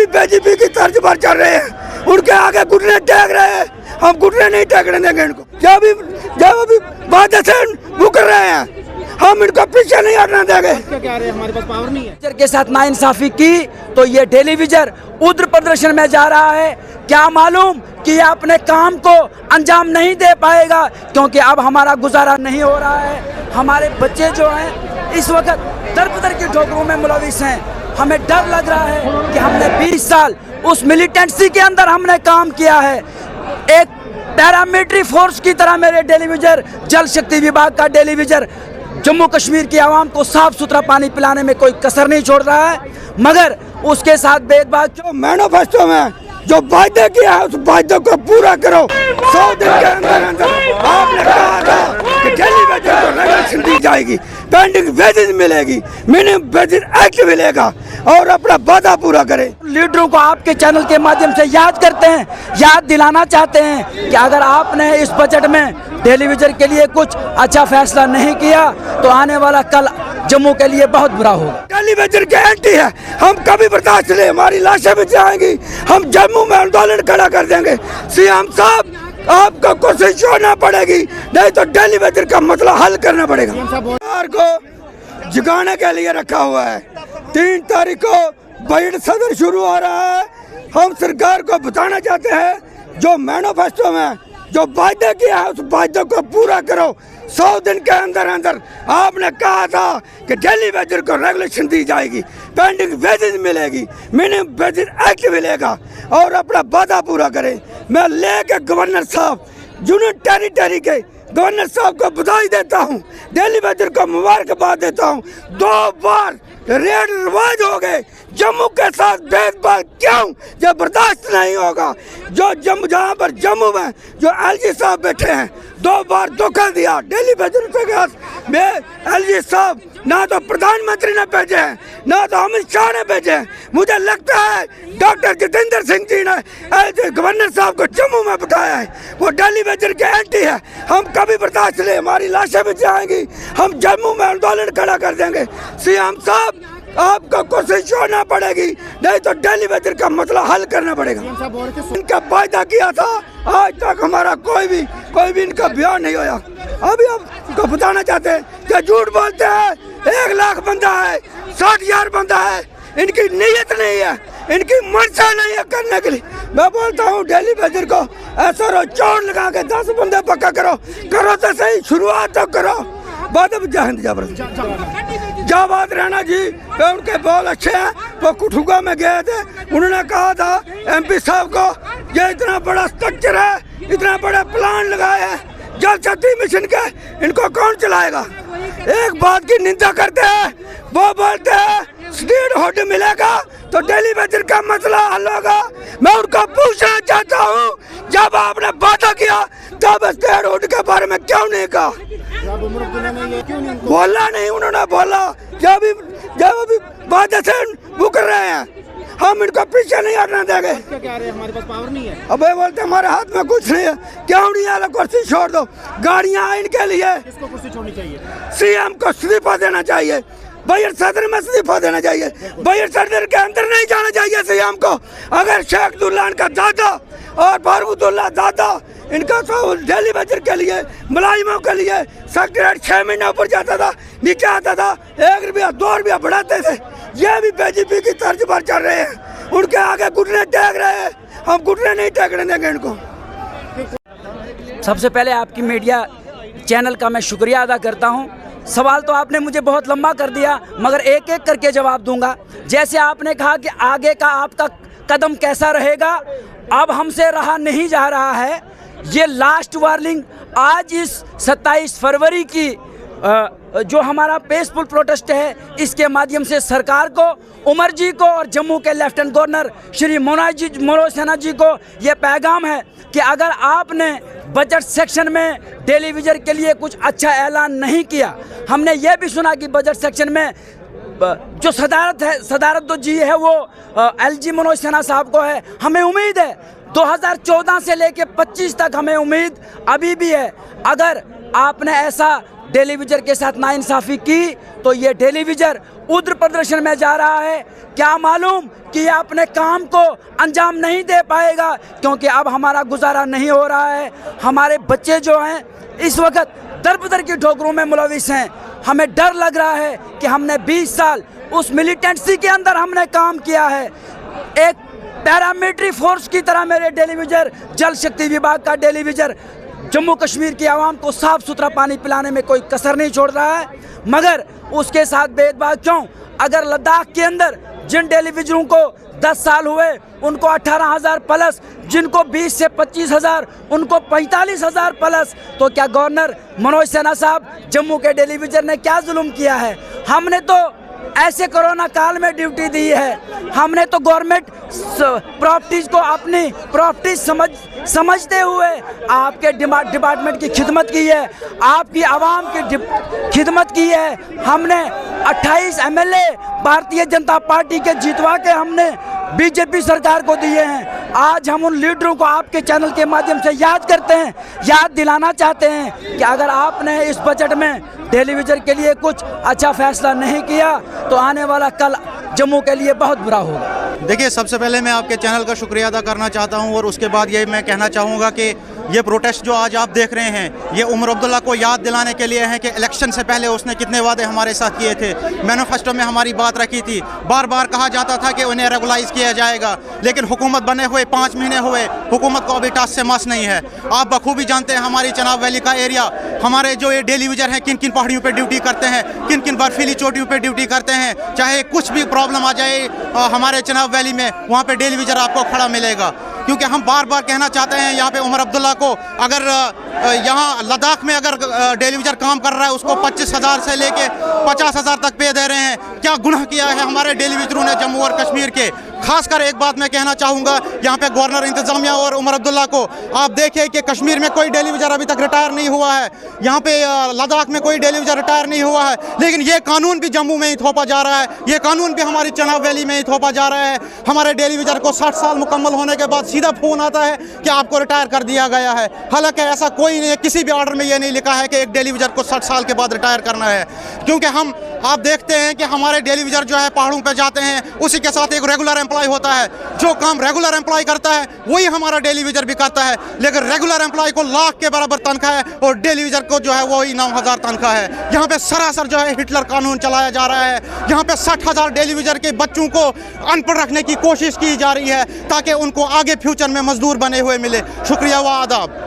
BJP की तर्ज पर चल रहे हैं, उनके आगे घुटने टेक रहे हैं, हम घुटने नहीं टेकने देंगे इनको। जब अभी वादे से मुकर रहे हैं, हम इनको पीछे नहीं हटने देंगे। क्या रहे हमारे पास पावर नहीं है। के साथ नाइंसाफी की तो ये टेलीविजन उग्र प्रदर्शन में जा रहा है। क्या मालूम कि ये अपने काम को अंजाम नहीं दे पाएगा, क्योंकि अब हमारा गुजारा नहीं हो रहा है। हमारे बच्चे जो हैं इस वक्त दर की ठोकरों में मुलविस हैं। हमें डर लग रहा है कि हमने 20 साल उस मिलिटेंसी के अंदर हमने काम किया है। एक पैरामिलिट्री फोर्स की तरह मेरे टेलीविजन, जल शक्ति विभाग का टेलीविजन जम्मू कश्मीर की आवाम को साफ सुथरा पानी पिलाने में कोई कसर नहीं छोड़ रहा है, मगर उसके साथ भेदभाव। जो मैनिफेस्टो में जो वायदे किया है उस वायदे को पूरा करो। 100 दिन के अंदर अंदर आपने कहा था कि टेलीविजन को रेगुलेशन दी जाएगी, पेंडिंग वेजेस मिलेगी, मिनिमम वेजेस एक्ट मिलेगा, और अपना वादा पूरा करें। लीडरों को आपके चैनल के माध्यम से याद करते हैं, याद दिलाना चाहते हैं कि अगर आपने इस बजट में टेलीविजन के लिए कुछ अच्छा फैसला नहीं किया तो आने वाला कल जम्मू के लिए बहुत बुरा होगा। टेलीविजन के एंटी है, हम कभी बर्दाश्त नहीं, हमारी लाशें भी जाएंगी, हम जम्मू में आंदोलन खड़ा कर देंगे। सीएम साहब आपको कोशिश छोड़ना पड़ेगी, नहीं तो टेलीविजन का मसला हल करना पड़ेगा। सरकार को जगाने के लिए रखा हुआ है। 3 तारीख को बजट सदन शुरू हो रहा है। हम सरकार को बताना चाहते हैं जो मैनिफेस्टो में जो वायदे किया है उस वायदे को पूरा करो। 100 दिन के अंदर अंदर आपने कहा था कि टेलीविजन को रेगुलेशन दी जाएगी, पेंडिंग वेजेस मिलेगी, मिनिमम वेजेस एक्ट मिलेगा, और अपना वादा पूरा करें। मैं लेके गवर्नर साहब, यूनियन टेरिटरी के गवर्नर साहब को बधाई देता हूँ, टेलीविजन को मुबारकबाद देता हूँ। 2 बार रेड रिवाज हो गए, जम्मू के साथ भेदभाव क्यों? जो बर्दाश्त नहीं होगा। जो जहाँ पर जम्मू में जो एलजी साहब बैठे हैं, 2 बार धोखा दिया टेलीविजन के साथ में। एलजी साहब ना तो प्रधानमंत्री ने भेजे हैं, ना तो अमित शाह ने भेजे हैं। मुझे लगता है डॉक्टर जितेंद्र सिंह जी ने गवर्नर साहब को जम्मू में बिठाया है, वो टेलीविजन के एंटी है। हम कभी बर्दाश्त नहीं, हमारी लाशें भी जाएंगी, हम जम्मू में आंदोलन खड़ा कर देंगे। सीएम साहब आपको कोशिश छोड़ना पड़ेगी, नहीं तो टेलीविजन का मसला हल करना पड़ेगा। इनका वायदा किया था, आज तक हमारा कोई भी इनका बयान नहीं होया। अभी आपको बताना चाहते हैं कि झूठ बोलते हैं। 1 लाख बंदा है, 60,000 बंदा है, इनकी नीयत नहीं है, इनकी मंशा नहीं है करने के लिए। मैं बोलता हूँ टेलीविजन को ऐसा चोट लगा के 10 बंदे पक्का करो तो सही, शुरुआत तो करो। बाद में जाबाद राणा जी उनके बहुत अच्छे हैं, वो कुठुआ में गए थे, उन्होंने कहा था एमपी साहब को ये इतना बड़ा स्ट्रक्चर है, इतना बड़ा प्लान लगाया है जल शक्ति मिशन के, इनको कौन चलाएगा? एक बात की निंदा करते हैं, वो बोलते हैं स्टेट हुड मिलेगा तो टेलीविजन का मसला हल होगा। मैं उनको पूछना चाहता हूँ, जब आपने वादा किया तब स्टेट हुड के बारे में क्यों नहीं कहा? बोला नहीं, उन्होंने बोला जब अभी वादे से मुकर रहे हैं, हम इनको पीछे नहीं हटने देंगे। क्या रहे हमारे पास पावर नहीं है। अब बोलते हमारे हाथ में कुछ नहीं है, क्यों नहीं आला? कुर्सी छोड़ दो, गाड़ियाँ इनके लिए। किसको कुर्सी छोड़नी चाहिए? सीएम को इस्तीफा देना चाहिए, बजट सदन में इस्तीफा देना चाहिए, बजट सदन के अंदर नहीं जाना चाहिए सीएम को। अगर शेख दुल्लान का दादा और फारूकुल्ला दादा इनका तो टेलीविजन के लिए, मुलाजिमों के लिए सेक्रेटरी 6 महीने ऊपर जाता था, नीचे आता था, 1 रुपया 2 रुपया बढ़ाते थे। ये भी बीजेपी की तर्ज पर चल रहे हैं, उनके आगे घुटने टेक रहे हैं, हम घुटने नहीं टेकने देंगे इनको। सबसे पहले आपकी मीडिया चैनल का मैं शुक्रिया अदा करता हूँ। सवाल तो आपने मुझे बहुत लंबा कर दिया, मगर एक एक करके जवाब दूंगा। जैसे आपने कहा कि आगे का आपका कदम कैसा रहेगा, अब हमसे रहा नहीं जा रहा है। ये लास्ट वार्निंग आज इस 27 फरवरी की जो हमारा पीसफुल प्रोटेस्ट है, इसके माध्यम से सरकार को, उमर जी को और जम्मू के लेफ्टिनेंट गवर्नर श्री मनोज सिन्हा जी को ये पैगाम है कि अगर आपने बजट सेक्शन में टेलीविजन के लिए कुछ अच्छा ऐलान नहीं किया, हमने ये भी सुना कि बजट सेक्शन में जो सदारत जो जी है वो एलजी मनोज सिन्हा साहब को है। हमें उम्मीद है 2014 से लेके 25 तक हमें उम्मीद अभी भी है, अगर आपने ऐसा टेलीविजन के साथ नाइंसाफ़ी की तो ये टेलीविजन उग्र प्रदर्शन में जा रहा है। क्या मालूम कि ये अपने काम को अंजाम नहीं दे पाएगा, क्योंकि अब हमारा गुजारा नहीं हो रहा है। हमारे बच्चे जो हैं इस वक्त दर बदर की ठोकरों में मुलविस हैं। हमें डर लग रहा है कि हमने 20 साल उस मिलिटेंसी के अंदर हमने काम किया है। एक पैरामिलिट्री फोर्स की तरह मेरे टेलीविजन, जल शक्ति विभाग का टेलीविजन जम्मू कश्मीर की आवाम को साफ सुथरा पानी पिलाने में कोई कसर नहीं छोड़ रहा है। मगर उसके साथ भेदभाव क्यों? अगर लद्दाख के अंदर जिन टेलीविजनों को 10 साल हुए उनको 18,000 प्लस, जिनको 20 से 25,000 उनको 45,000 प्लस, तो क्या गवर्नर मनोज सिन्हा साहब जम्मू के टेलीविजन ने क्या जुल्म किया है? हमने तो ऐसे कोरोना काल में ड्यूटी दी है। हमने तो गवर्नमेंट प्रॉपर्टीज को अपनी प्रॉपर्टीज समझते हुए आपके डिपार्टमेंट की खिदमत की है, आपकी आवाम की खिदमत की है। हमने 28 एमएलए भारतीय जनता पार्टी के जितवा के हमने बीजेपी सरकार को दिए हैं। आज हम उन लीडरों को आपके चैनल के माध्यम से याद करते हैं, याद दिलाना चाहते हैं कि अगर आपने इस बजट में टेलीविजन के लिए कुछ अच्छा फैसला नहीं किया तो आने वाला कल जम्मू के लिए बहुत बुरा होगा। देखिए, सबसे पहले मैं आपके चैनल का शुक्रिया अदा करना चाहता हूं और उसके बाद ये मैं कहना चाहूँगा कि ये प्रोटेस्ट जो आज आप देख रहे हैं ये उमर अब्दुल्ला को याद दिलाने के लिए है कि इलेक्शन से पहले उसने कितने वादे हमारे साथ किए थे। मैनिफेस्टो में हमारी बात रखी थी, बार बार कहा जाता था कि उन्हें रेगुलाइज किया जाएगा, लेकिन हुकूमत बने हुए 5 महीने हुए, हुकूमत को अभी टास से मास नहीं है। आप बखूबी जानते हैं हमारी चनाब वैली का एरिया, हमारे जो ये टेलीविजन हैं किन किन पहाड़ियों पर ड्यूटी करते हैं, किन किन बर्फीली चोटियों पर ड्यूटी करते हैं। चाहे कुछ भी प्रॉब्लम आ जाए हमारे चनाब वैली में, वहाँ पर टेलीविजन आपको खड़ा मिलेगा। क्योंकि हम बार बार कहना चाहते हैं यहाँ पे उमर अब्दुल्ला को, अगर यहाँ लद्दाख में अगर टेलीविजन काम कर रहा है उसको 25,000 से लेके 50,000 तक पे दे रहे हैं। क्या गुनाह किया है हमारे टेलीविजनों ने जम्मू और कश्मीर के? खासकर एक बात मैं कहना चाहूँगा यहाँ पे गवर्नर इंतजामिया और उमर अब्दुल्ला को, आप देखिए कि कश्मीर में कोई टेलीविजन अभी तक रिटायर नहीं हुआ है, यहाँ पे लद्दाख में कोई टेलीविजन रिटायर नहीं हुआ है, लेकिन ये कानून भी जम्मू में ही थोपा जा रहा है, ये कानून भी हमारी चनाब वैली में ही थोपा जा रहा है। हमारे टेलीविजन को 60 साल मुकम्मल होने के बाद सीधा फ़ोन आता है कि आपको रिटायर कर दिया गया है। हालांकि ऐसा कोई नहीं, किसी भी ऑर्डर में ये नहीं लिखा है कि एक टेलीविजन को 60 साल के बाद रिटायर करना है। क्योंकि आप देखते हैं कि हमारे टेलीविजन जो है पहाड़ों पे जाते हैं, उसी के साथ एक रेगुलर एम्प्लॉय होता है, जो काम रेगुलर एम्प्लॉय करता है वही हमारा टेलीविजन भी करता है। लेकिन रेगुलर एम्प्लॉय को लाख के बराबर तनख्वाह है और टेलीविजन को जो है वही 9,000 तनख्वाह है। यहाँ पे सरासर जो है हिटलर कानून चलाया जा रहा है। यहाँ पे 60,000 टेलीविजन के बच्चों को अनपढ़ रखने की कोशिश की जा रही है ताकि उनको आगे फ्यूचर में मजदूर बने हुए मिले। शुक्रिया व आदाब।